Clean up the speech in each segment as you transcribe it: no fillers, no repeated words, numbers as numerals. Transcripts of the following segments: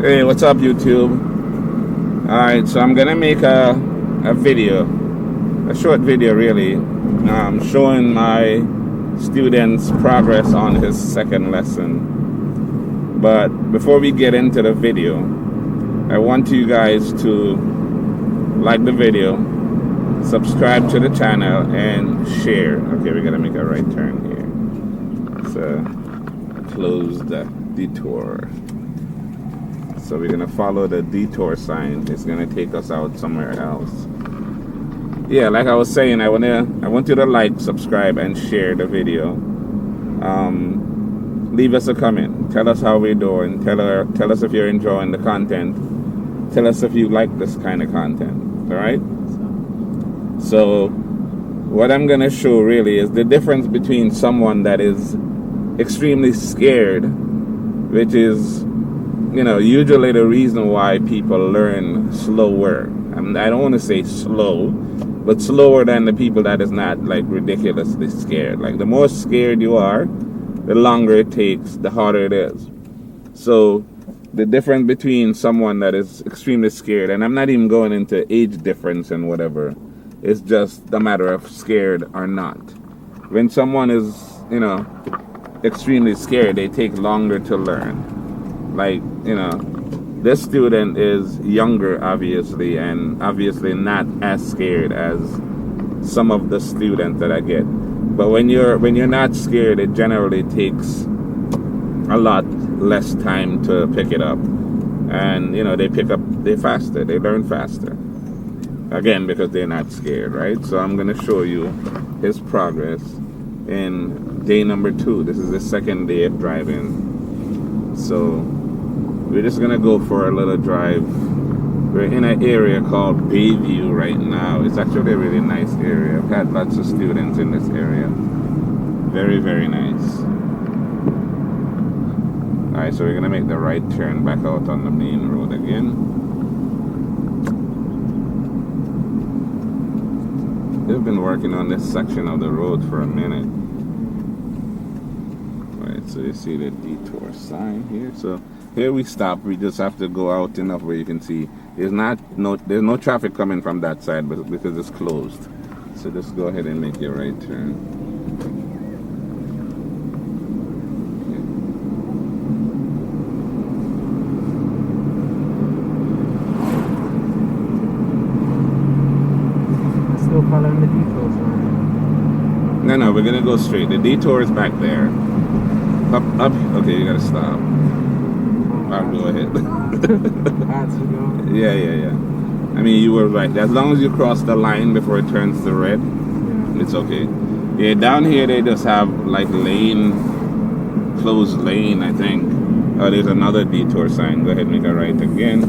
Hey, what's up, YouTube? Alright, so I'm gonna make a video, a short video really, showing my student's progress on his second lesson. But before we get into the video, I want you guys to like the video, subscribe to the channel, and share. Okay, we're gonna make a right turn here. It's a closed detour. So we're gonna follow the detour sign. It's gonna take us out somewhere else. Yeah, like I was saying, I want you to like, subscribe, and share the video. Leave us a comment. Tell us how we're doing. Tell us if you're enjoying the content. Tell us if you like this kind of content. All right. So what I'm gonna show really is the difference between someone that is extremely scared, which is, you know, usually the reason why people learn slower. I don't want to say slow, but slower than the people that is not like ridiculously scared. Like the more scared you are, the longer it takes, the harder it is. So the difference between someone that is extremely scared, and I'm not even going into age difference and whatever, it's just a matter of scared or not. When someone is, you know, extremely scared, they take longer to learn. Like, you know, this student is younger, obviously, and obviously not as scared as some of the students that I get. But when you're not scared, it generally takes a lot less time to pick it up. And, you know, they faster, they learn faster. Again, because they're not scared, right? So I'm going to show you his progress in day number 2. This is the second day of driving. So we're just gonna go for a little drive. We're in an area called Bayview right now. It's actually a really nice area. I've had lots of students in this area. Very, very nice. Alright, so we're gonna make the right turn back out on the main road again. They've been working on this section of the road for a minute. Alright, so you see the detour sign here. So here we stop. We just have to go out enough where you can see there's no traffic coming from that side, but because it's closed. So just go ahead and make your right turn. Still following the detours, man. No, we're gonna go straight. The detour is back there. Up. Okay, you gotta stop. I'll go ahead. Yeah. I mean, you were right. As long as you cross the line before it turns to red, it's okay. Yeah, down here they just have like closed lane, I think. Oh, there's another detour sign. Go ahead and make a right again.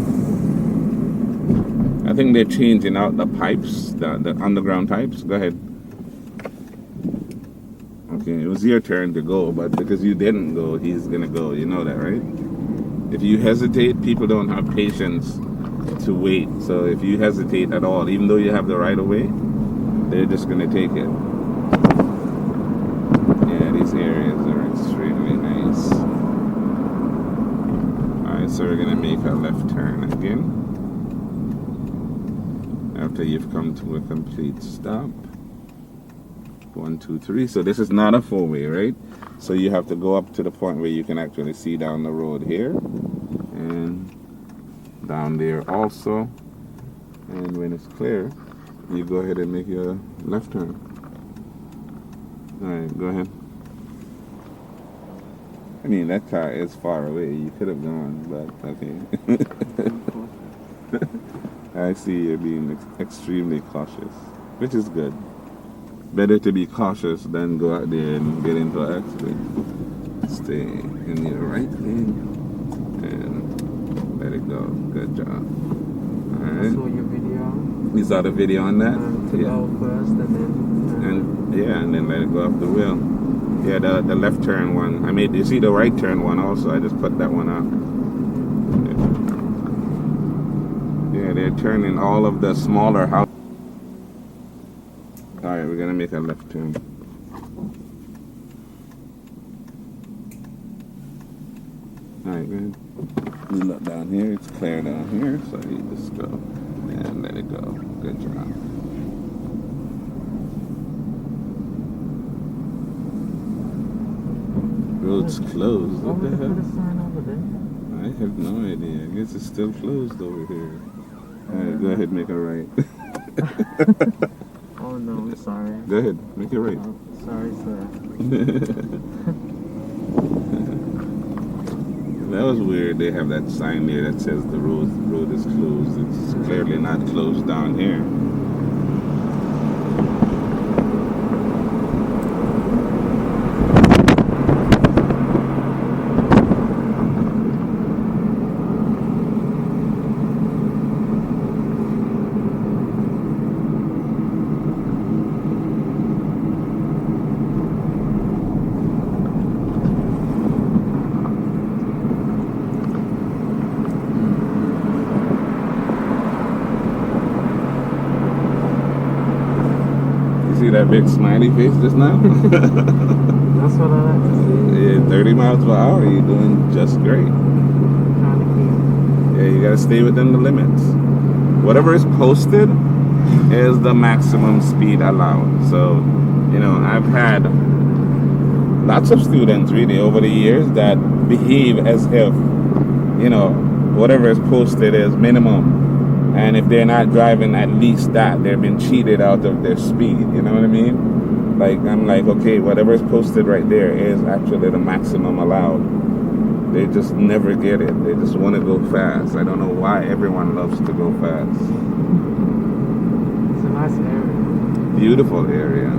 I think they're changing out the pipes, the underground pipes. Go ahead. Okay, it was your turn to go, but because you didn't go, he's gonna go. You know that, right? If you hesitate, people don't have patience to wait. So if you hesitate at all, even though you have the right of way, they're just going to take it. Yeah, these areas are extremely nice. Alright, so we're going to make a left turn again. After you've come to a complete stop. 1, 2, 3. So this is not a 4-way, right? So you have to go up to the point where you can actually see down the road here and down there also. And when it's clear, you go ahead and make your left turn. Alright, go ahead. I mean, that car is far away. You could have gone, but okay. I see you're being extremely cautious, which is good. Better to be cautious than go out there and get into an accident. Stay in your right lane and let it go. Good job. Alright. I saw your video. You saw the video on that? Go first and then. And then let it go off the wheel. Yeah, the left turn one. You see the right turn one also. I just put that one up. Yeah, they're turning all of the smaller houses. Alright, we're gonna make a left turn. Alright, go ahead. You look down here, it's clear down here, so you just go and let it go. Good job. Road's closed. Why What would the they put a hell? sign over there? I have no idea. I guess it's still closed over here. Alright, go ahead, make it right. Oh no, I'm sorry. Go ahead, make it right. Oh, sorry, sir. That was weird. They have that sign there that says the road is closed. It's clearly not closed down here. See that big smiley face just now? That's what I like to see. Yeah, 30 miles per hour, you're doing just great. Trying to Yeah, you gotta stay within the limits. Whatever is posted is the maximum speed allowed. So, you know, I've had lots of students really over the years that behave as if, you know, whatever is posted is minimum. And if they're not driving at least that, they've been cheated out of their speed. You know what I mean? Like, I'm like, okay, whatever is posted right there is actually the maximum allowed. They just never get it. They just want to go fast. I don't know why everyone loves to go fast. It's a nice area. Beautiful area.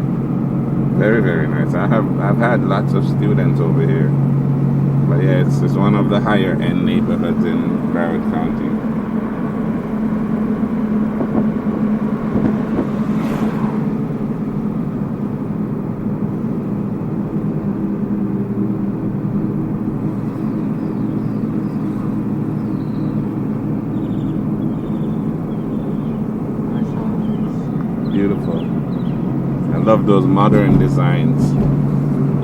Very, very nice. I've had lots of students over here. But yeah, it's one of the higher end neighborhoods in Broward County. Nice houses. Beautiful. I love those modern designs.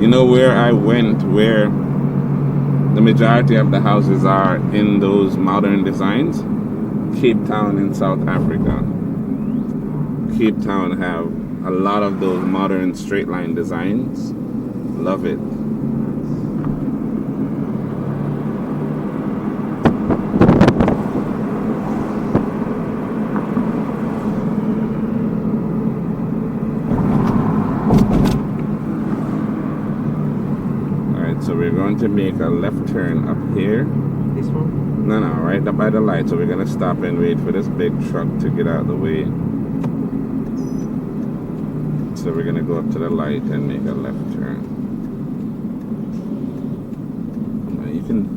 You know where I went, where the majority of the houses are in those modern designs? Cape Town in South Africa. Cape Town have a lot of those modern straight line designs. Love it. Alright, so we're going to make a left turn up here. This one? No, right up by the light. So we're gonna stop and wait for this big truck to get out of the way. So we're gonna go up to the light and make a left turn. Now you can.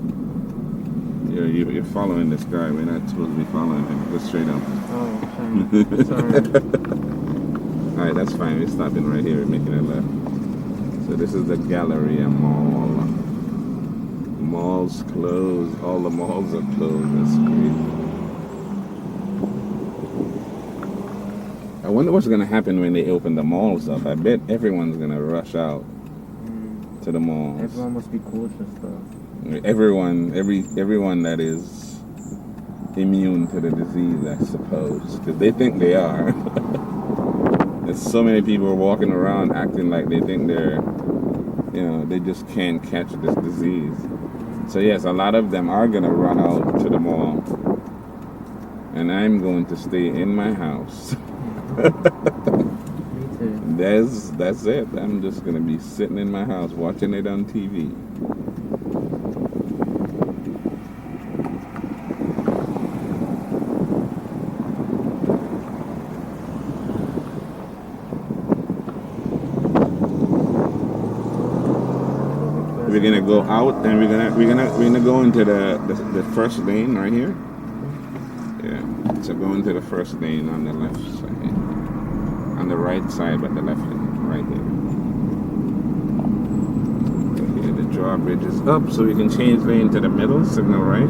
You're following this guy. We're not supposed to be following him. Go straight up. Oh, sorry. All right, that's fine. We're stopping right here. We're making a left. So this is the Galleria Mall. Malls closed. All the malls are closed. That's crazy. I wonder what's gonna happen when they open the malls up. I bet everyone's gonna rush out to the malls. Everyone must be cautious though. Everyone that is immune to the disease, I suppose, because they think they are. There's so many people walking around acting like they think they're, they just can't catch this disease. So yes, a lot of them are gonna run out to the mall, and I'm going to stay in my house. Me too. That's it. I'm just gonna be sitting in my house watching it on TV. We're gonna go out and we're gonna go into the first lane right here. Yeah. So go into the first lane on the left side. On the right side, but the left lane, right here. Okay, the drawbridge is up, so we can change lane to the middle, signal right.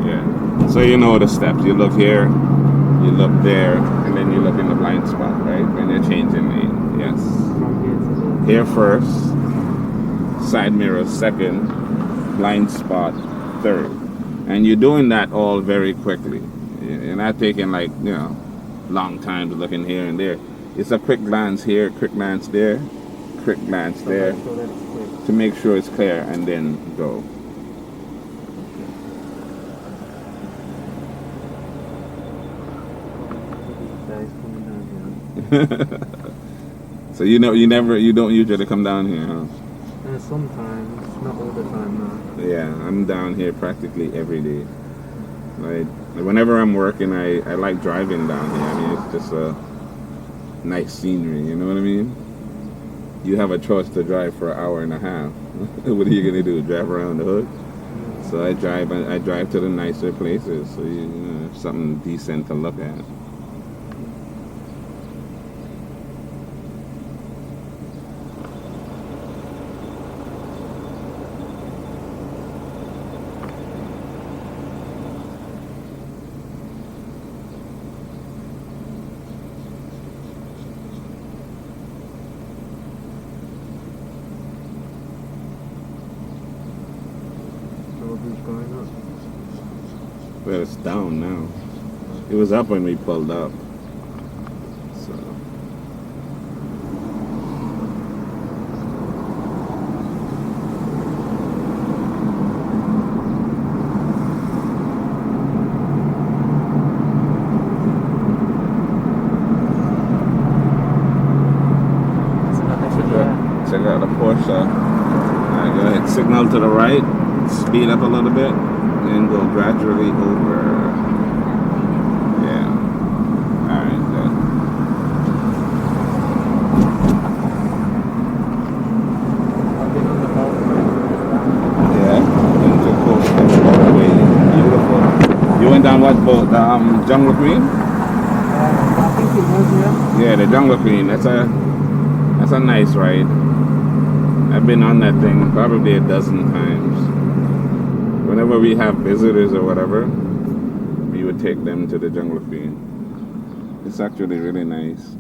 Yeah. So you know the steps. You look here, you look there, and then you look in the blind spot, right? When you're changing lane. Yes. From here to Here first, side mirror second, blind spot third. And you're doing that all very quickly. You're not taking like, long time to looking here and there. It's a quick glance here, quick glance there, quick glance So there make sure that it's clear. to make sure it's clear and then go. Guys coming down here. So you don't usually come down here, huh? Sometimes, not all the time, no. Yeah, I'm down here practically every day. Like whenever I'm working, I like driving down here. I mean, it's just a nice scenery. You know what I mean? You have a choice to drive for an hour and a half. What are you gonna do? Drive around the hood? So I drive to the nicer places, so you know, something decent to look at. Going up. Well, it's down now. It was up when we pulled up. So. Check out the Porsche. Alright, go ahead. Signal to the right. Speed up a little bit and go gradually over. Yeah. Alright, good. Yeah. Into Coast Parkway. Beautiful. You went down what boat? The Jungle Queen? I think it was, yeah. Yeah, the Jungle Queen. That's a nice ride. I've been on that thing probably a dozen times. Whenever we have visitors or whatever, we would take them to the Jungle Queen. It's actually really nice.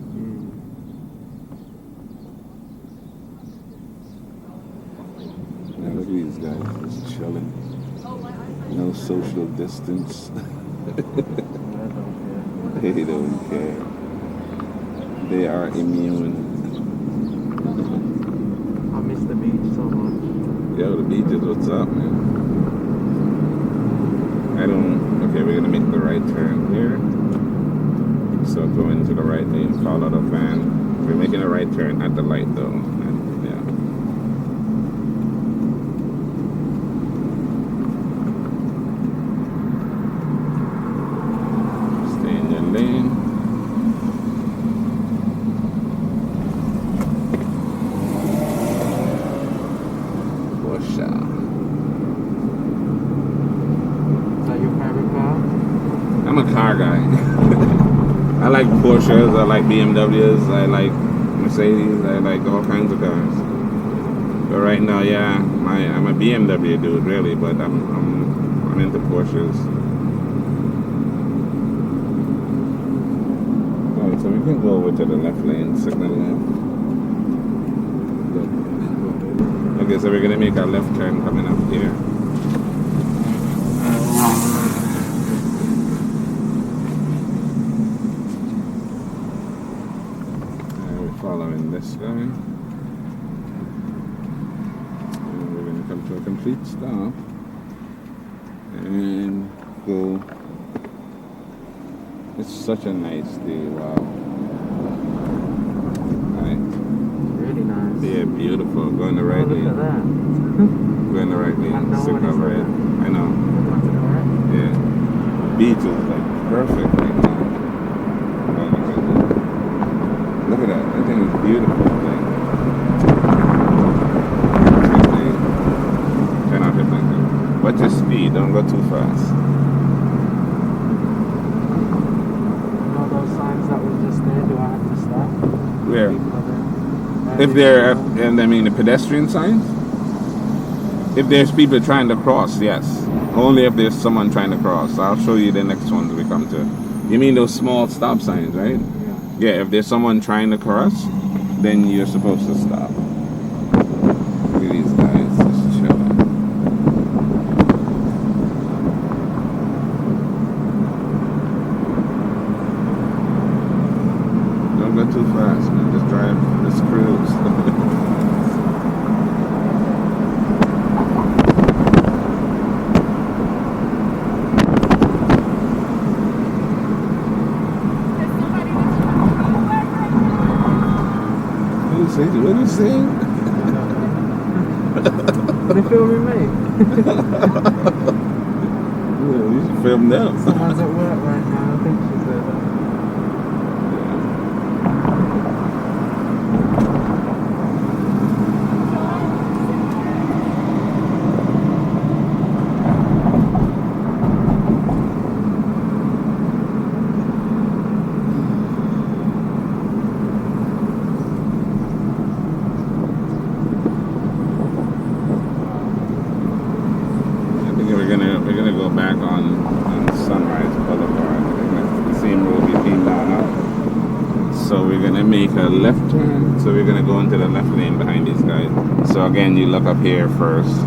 Now look at these guys just chilling. No social distance. They don't care. They are immune. I miss the beach so much. Yo, the beach is what's up, man. Okay, we're gonna make the right turn here. So go into the right lane, follow the van. We're making a right turn at the light though. And, yeah. Stay in your lane. Porsche. I'm a car guy. I like Porsches, I like BMWs, I like Mercedes, I like all kinds of cars. But right now, yeah, I'm a BMW dude, really, but I'm into Porsches. Alright, so we can go over to the left lane, signal left. Okay, so we're gonna make our left turn coming up here. Following this guy, and we're going to come to a complete stop and go. It's such a nice day, wow. Right. Really nice. Yeah, beautiful. Go in the right lane. Look at that. Go in the right lane. Signal right. I know. Yeah. Beach is like perfect right now. Look at that. That thing is beautiful. Turn off your blinker. Watch your speed. Don't go too fast. All those signs that were just there, do I have to stop? Where? If they're, and I mean the pedestrian signs? If there's people trying to cross, yes. Only if there's someone trying to cross. I'll show you the next ones we come to. You mean those small stop signs, right? Yeah, if there's someone trying to cross, then you're supposed to stop. Look at these guys just chilling. But they filming me. Yeah, you should film them. Someone's at work right now. I think she's there. We're gonna go back on Sunrise Boulevard. The same road we came down up. So we're gonna make a left turn. So we're gonna go into the left lane behind these guys. So again, you look up here first,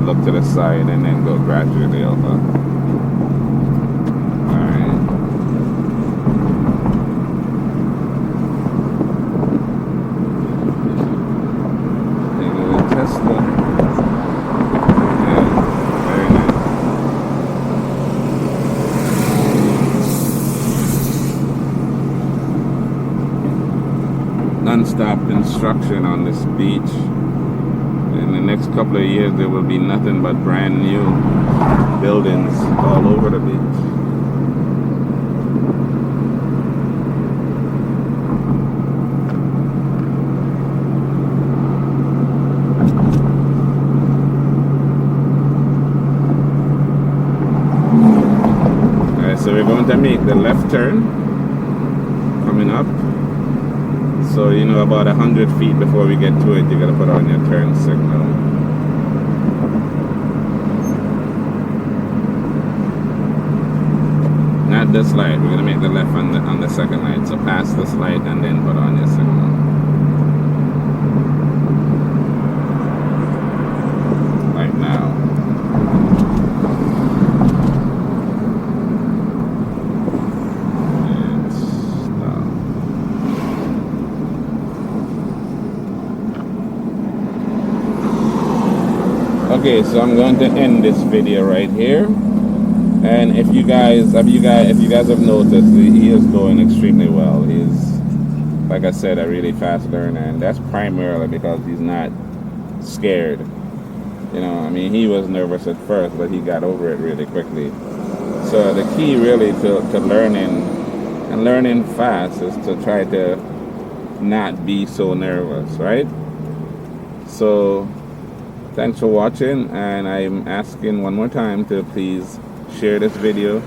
look to the side, and then go gradually over. Alright. Take a little Tesla. Non-stop construction on this beach. In the next couple of years there will be nothing but brand new buildings all over the beach. Alright, so we're going to make the left turn coming up. So, you know, about 100 feet before we get to it, you gotta put on your turn signal. Not this light. We're gonna make the left on the second light. So pass this light and then put on your signal. Like now. Okay, so I'm going to end this video right here. And if you guys have noticed, he is going extremely well. He's, like I said, a really fast learner, and that's primarily because he's not scared. You know, I mean, he was nervous at first, but he got over it really quickly. So the key really to learning and learning fast is to try to not be so nervous, right? So thanks for watching, and I'm asking one more time to please share this video.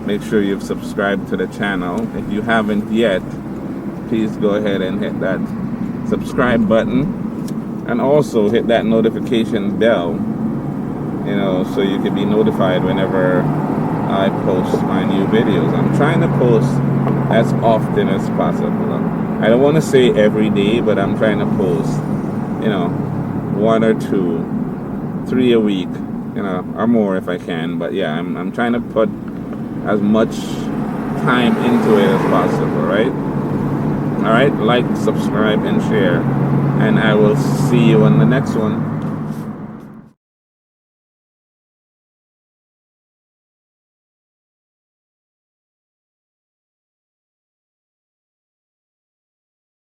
Make sure you've subscribed to the channel. If you haven't yet, please go ahead and hit that subscribe button, and also hit that notification bell, you know, so you can be notified whenever I post my new videos. I'm trying to post as often as possible. I don't want to say every day, but I'm trying to post, you know, 1 or 2, 3 a week, you know, or more if I can. But yeah, I'm trying to put as much time into it as possible, right? All right, like, subscribe, and share, and I will see you on the next one.